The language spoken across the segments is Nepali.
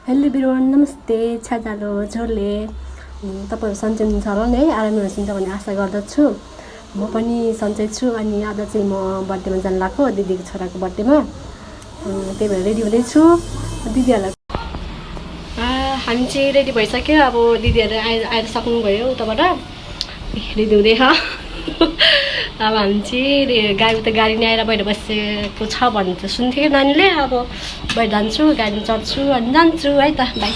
हेलो एभ्रिवान, नमस्ते। छ्याजालो झोले तपाईँहरू सन्चै हुनुहुन्छ होला नि है, आरामै हुनुहुन्छ भन्ने आशा गर्दछु। म पनि सन्चै छु। अनि आज चाहिँ म बर्थडेमा जान लाग्छु, दिदीको छोराको बर्थडेमा। त्यही भएर रेडी हुँदैछु। दिदीहरूलाई हामी चाहिँ रेडी भइसक्यो। अब दिदीहरू आएर सक्नुभयो उताबाट रेडी हुँदैछ। अब हामी चाहिँ गाडी नै आएर बाहिर बसेको छ भन्ने चाहिँ सुन्थ्यो नानीले। अब बाहिर जान्छु, गाडीमा चढ्छु अनि जान्छु है त। बाई।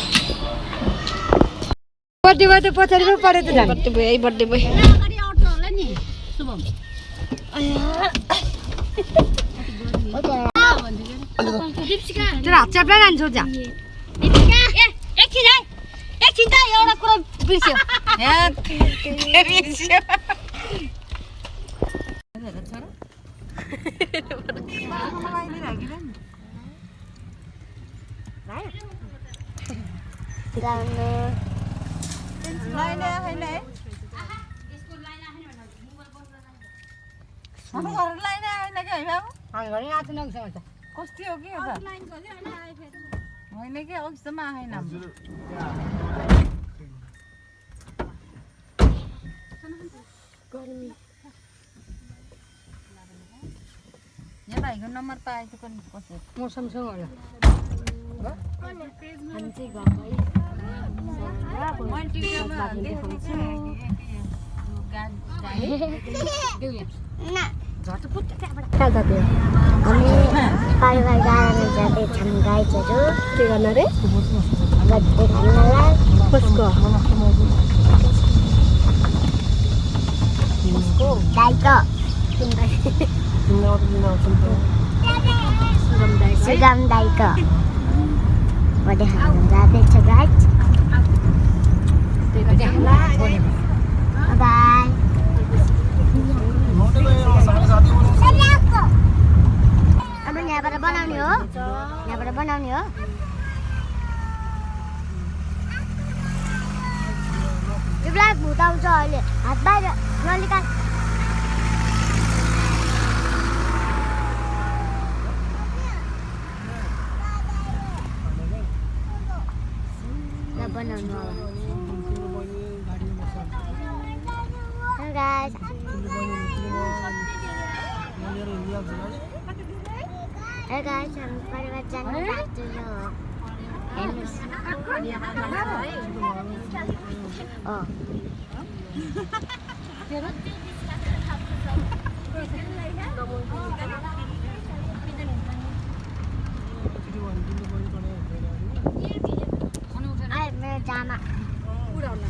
बर्थडे भयो त पछाडि पो पऱ्यो त जानु। बर्थडे भयो है, बर्थडे भयो। तेरो हात च्याप्ला लान्छ जा एकछिन त एउटा कुरा बिर्स्यो। कस्तो हो कि होइन कि अघिसम्म आएन यहाँ भाइको नम्बर पाएछ पनि कसो मौसमसँग होला हामी चाहिँ घरमै हामी परिवार गाडामा जाँदैछौँ गाइजहरू के गर्न रे बर्थडे खानलाई। कसको दाइको कुन दाइ? सुगम दाइको बर्थडे खान जाँदैछ गाइज। बाई। अब यहाँबाट बनाउने हो, यहाँबाट बनाउने हो। तिमीलाई भूत आउँछ अहिले, हात बाहिर ननिकाल। बनाउनु अब। guys. Hey guys, हामी परिवार जाने बाटो यो हेर्नुस्। आए मेरो जामा उडाउन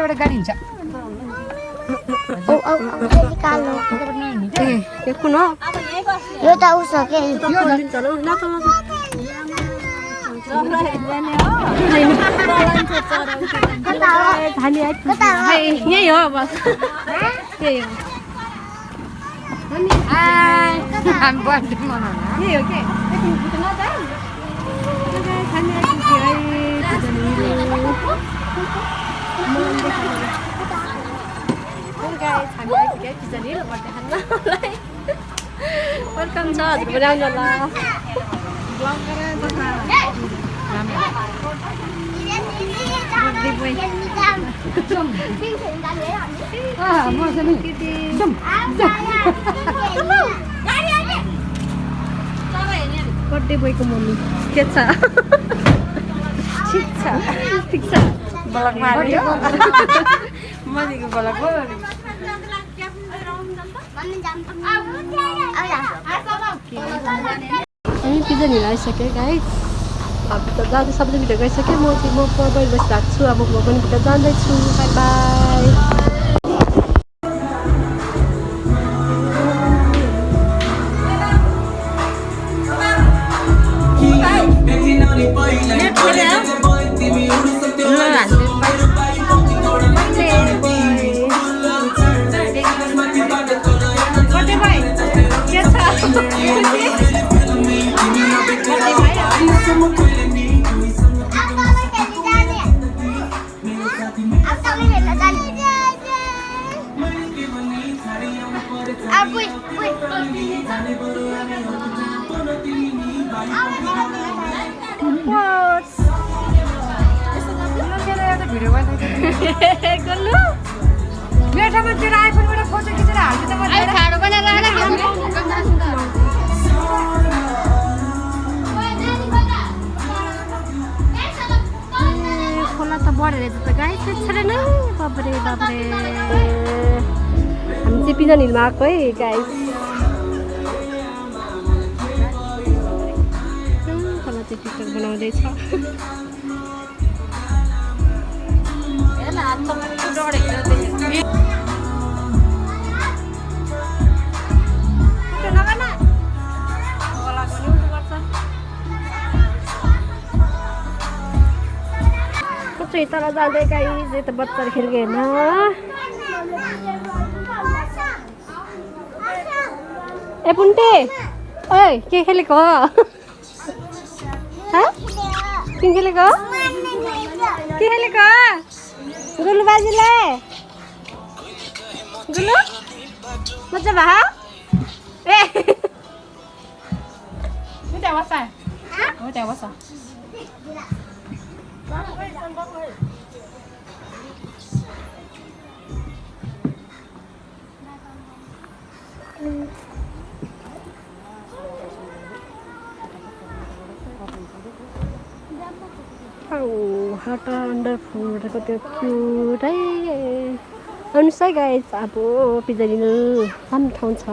एउटा गाडी हुन्छ कालो यो कुन हो यो त उसो के यही हो बस यही हो हामी बर्थडे मनाउन यही हो के वेलकम छ हजुर पनि आउनु होला बर्थडे बोयको मम्मी के छ ठिक छ ब्लक मार्यो मनीको ब्लक हो हामी पिज्जा लिएर आइसक्यो गाइस अब त जाँदै सबैले भिडियो गइसक्यो म मोबाइल बसिरहेको छु अब म पनि भिडियो जाँदैछु बाई बाई मेरो ठाउँमा तेरो आइफोनबाट फोटो खिचेर हाल्नु त मलाई खाडो बनाएर खोला त बढेर रहेछ त गाई छैन बाबरे बाबरे हामी चाहिँ पिजन हिलमा आएको है गाई खोला चाहिँ टिकटक बनाउँदैछ कचै तर जाँदै गाई त बच्चाहरू खेल्के होइन ए पुन्टे ओइ के खेलेको हो के खेलेको के खेलेको गुलु बाजुले गुलु मजा भयो ए त्यहाँ बस्छ हो त्यहाँ बस्छ हाट अन्डर फुलको त्यो क्युट है आउनुहोस् है गाइस अब पिज्जा लिनु राम्रो ठाउँ छ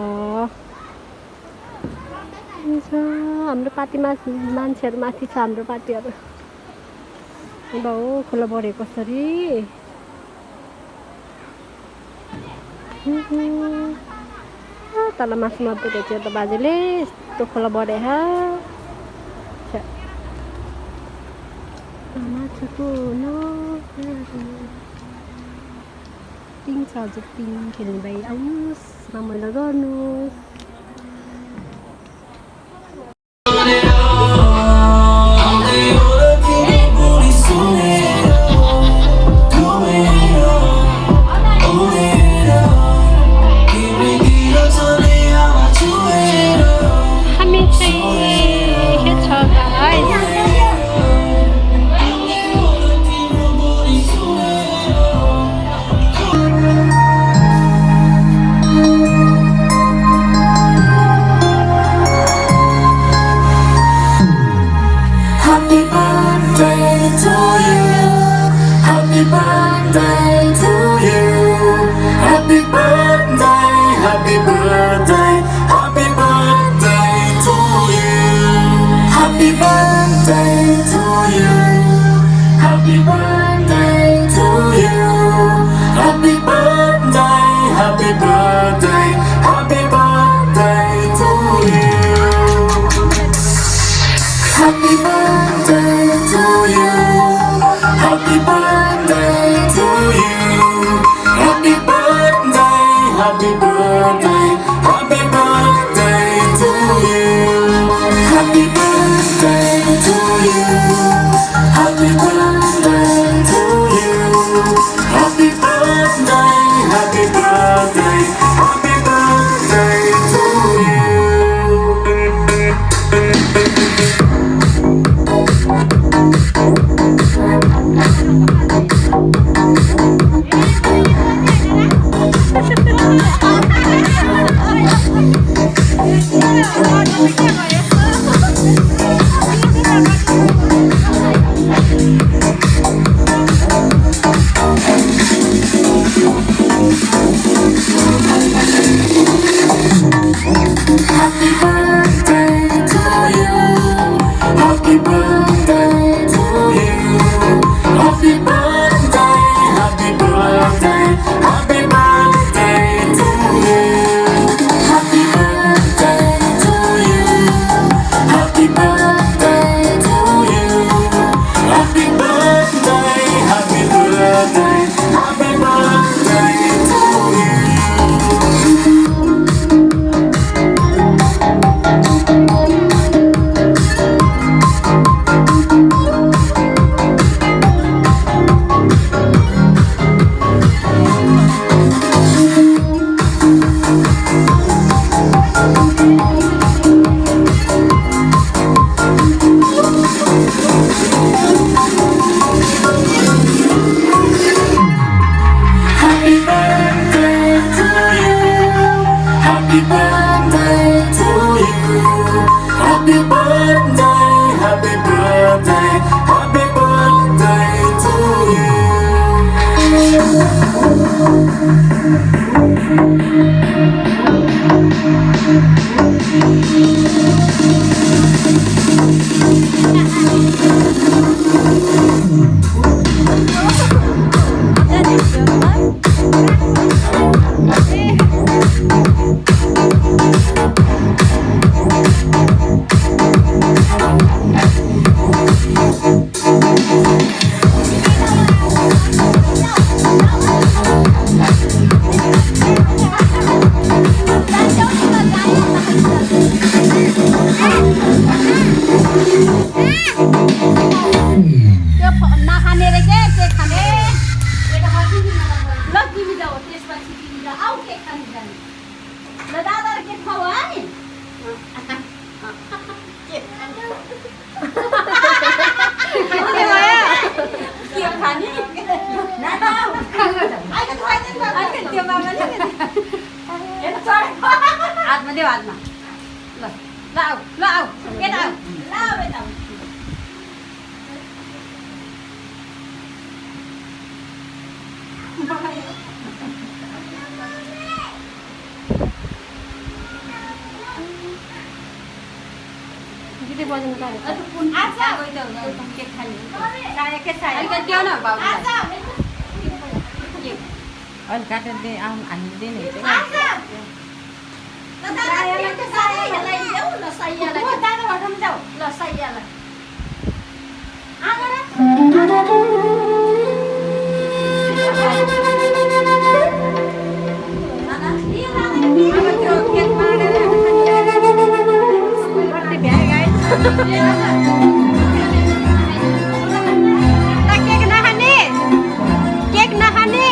हाम्रो पार्टीमा मान्छेहरू माथि छ हाम्रो पार्टीहरू अब हो खोला बढेको कसरी तल मासु मात्रै रहेछ त बाजेले यस्तो खोला बढे माछाको पिङ छ हजुर पिङ खेल्ने भाइ आउनुहोस् रमाइलो गर्नुहोस् Happy birthday to you. देऊ हातमा ल ल आऊ ल आऊ यता आऊ ल आऊ यता आऊ दिदी बजाउनु पर्यो केक खाने चाहियो के चाहियो देऊ न बाबुलाई अहिले काटेर दे आउनु हामी दिने केक नखाने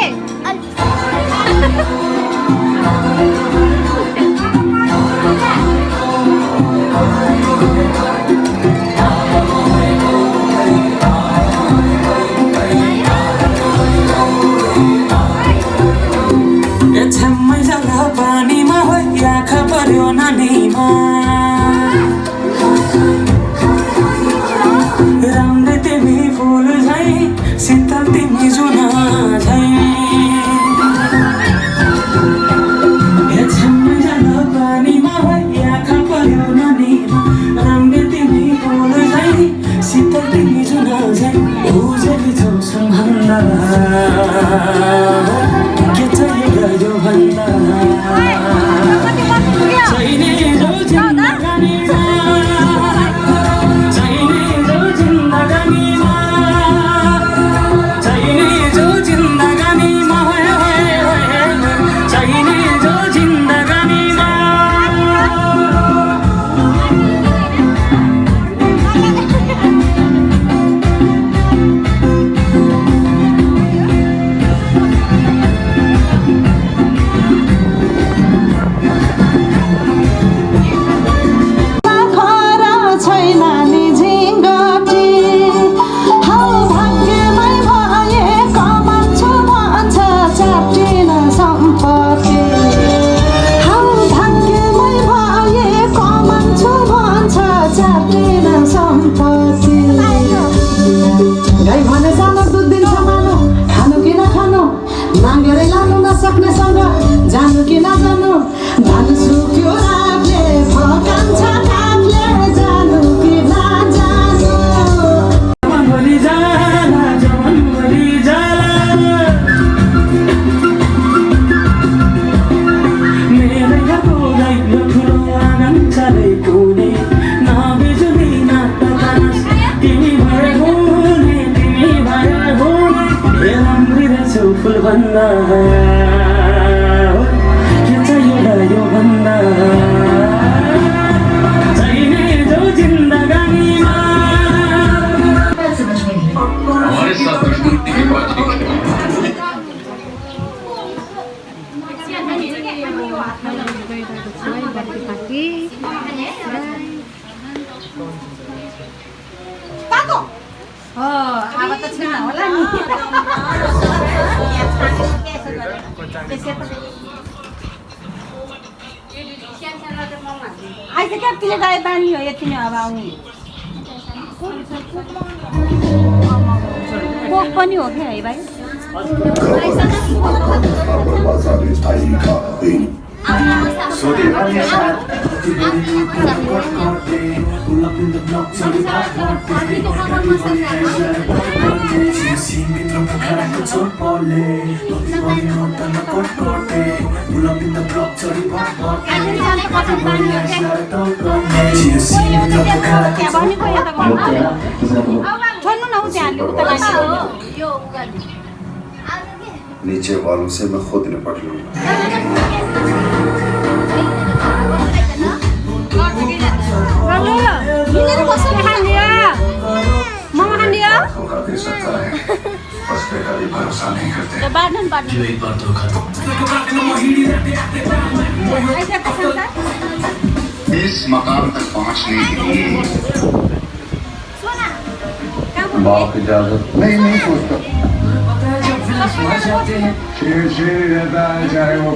पानीमा हो आँखा पर्यो नानीमा राम्रै तिमी फुल झै शीतल तिमी जुना झै पानीमा हो आँखा पर्यो नानीमा राम्रै तिमी फुल झै शीतल तिमी जुना झै उजेली छौ सम्हाल्दा के चाहियो यो भन्दा चाहिने जो जिन्दगानीमा चाहिने जो जिन्दगानीमा चाहिने जो जिन्दगानीमा चाहिने जो जिन्दगानीमा जानु कि नजानु धान सुक्यो रातले फकान्छ काठले जानु कि नजानु जवानभरि जाला जवानभरि जाला मेरो यको गाइलो ठुलो आँगन चालै कुने नबिजुली नाटकास तिमी भए हुने हे राम्री रहेछौ फुल भन्दा यो भन्दा चाहिने जो जिन्दगानीमा हमारे साथ दुश्मन की बात अब त छैन होला नि आज क्या तिले गाई बानी हो यति नै अब आउने कोक पनि हो क्या है भाइ नीचे वालों से मैं खुद निपट लूंगा। दे सकता है बस पे कभी भरोसा नहीं करते। जो एक बार धोखा दो इस मकाम तक पहुंचने के लिए बाप इजाजत नहीं सोचता। शेर रहता है चाहे वो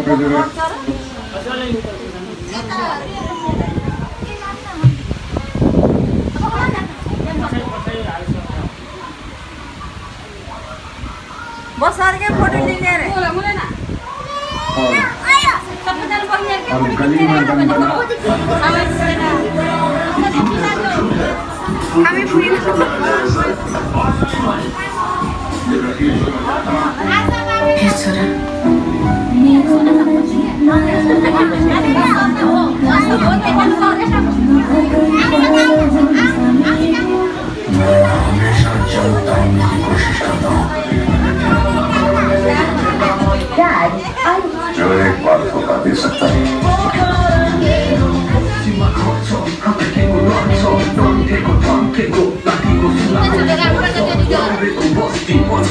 बस अर्कै फोटो लिने रे अब गली में बंद हमेशा चलता हूँ की कोशिश करता हूँ जो एक बार धोखा दे सकता है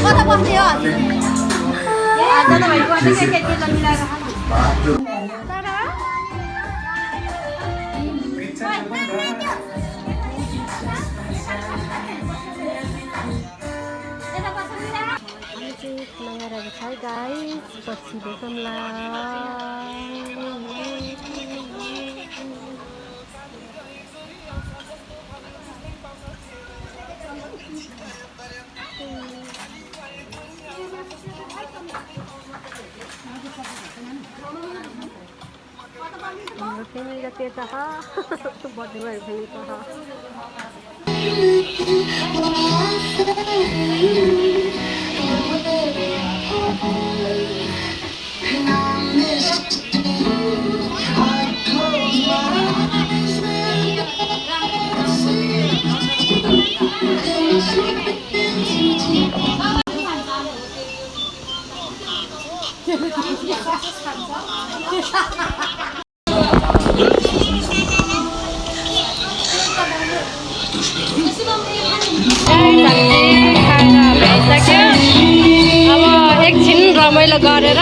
कता बस्ने हो आज त भाइको अनि के मिलाएर हामी चाहिँ खाना खाइरहेको छ गाइस पछि भेटौँला हाम्रो फ्यामिलीको त्यता बर्थडे भयो फ्यामिली अब एकछिन रमाइलो गरेर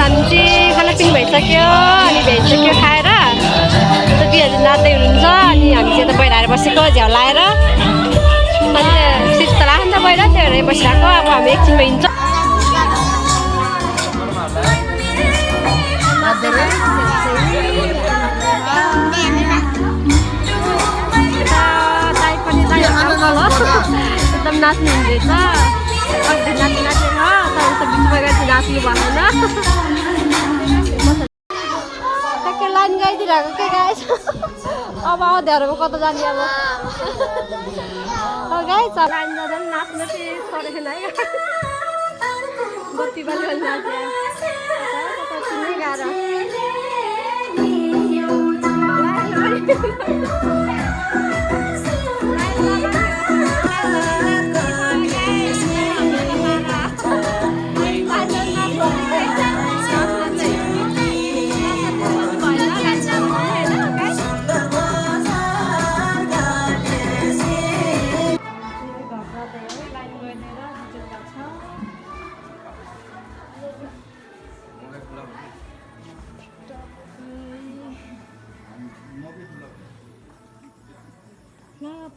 हामी चाहिँ खानापिना भइसक्यो अनि भइसक्यो खाएर दिदीहरू नाच्दै हुनुहुन्छ अनि हामी चाहिँ यता बाहिर आएर बसेको झ्याउ लाएर अनि शीतल आएको नि त बाहिर त्यही भएर बसिरहेको अब हामी एकछिनमा हिँड्छ एकदम नाच्नु हुँदैछ नाच्नु नाचेर तर बिचमा गएर नाच्नु भएन के लाइन गाइदिरहेको के गाएछ अब आउँदैहरूमा कता जाने अब गाइछ लाइन जाँदा पनि नाच्नु चाहिँ सरेन है बत्ती बाली नाचे गाह्रो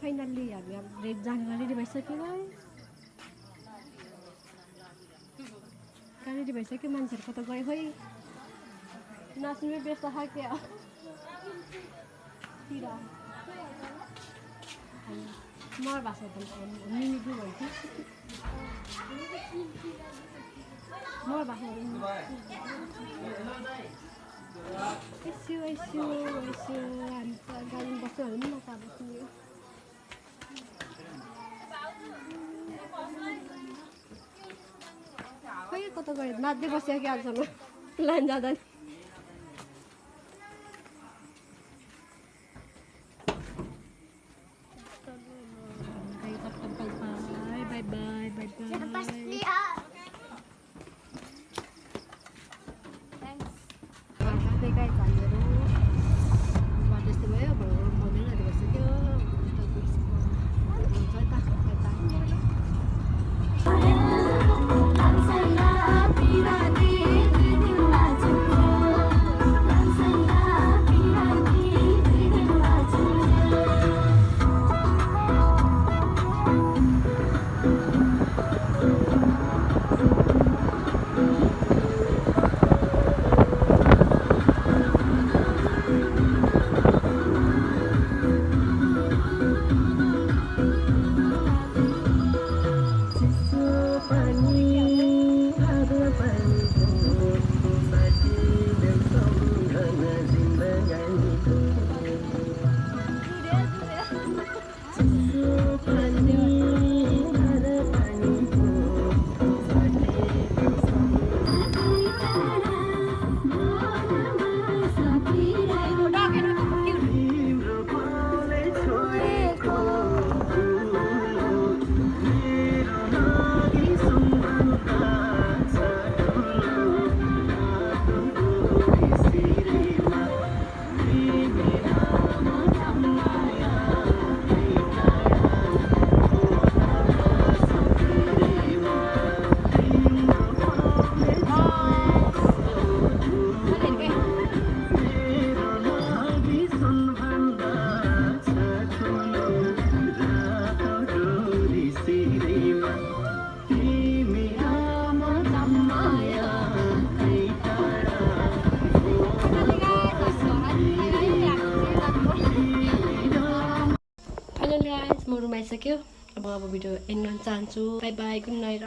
फाइनल्ली हामी अब रेड जाने रेडी भइसक्यो रेडी भइसक्यो मान्छेहरू कता गयो खोइ नाच्नु व्यस्त खायो मर भाषा मिनिटु भन्छु मर भाषा यसो यसो यसो हामी त गाडी बस्यो भने पनि नका बस्ने खै कता गयो नाच्दै बस्यो कि आजसम्म लाइन जाँदा नि बाई बाई बाई बाई हामीहरू त्यस्तो भयो अब मन्दिरहरू भइसक्यो म रुम आइसक्यो अब भिडियो एन्ड गर्न चाहन्छु बाई बाई गुड नाइट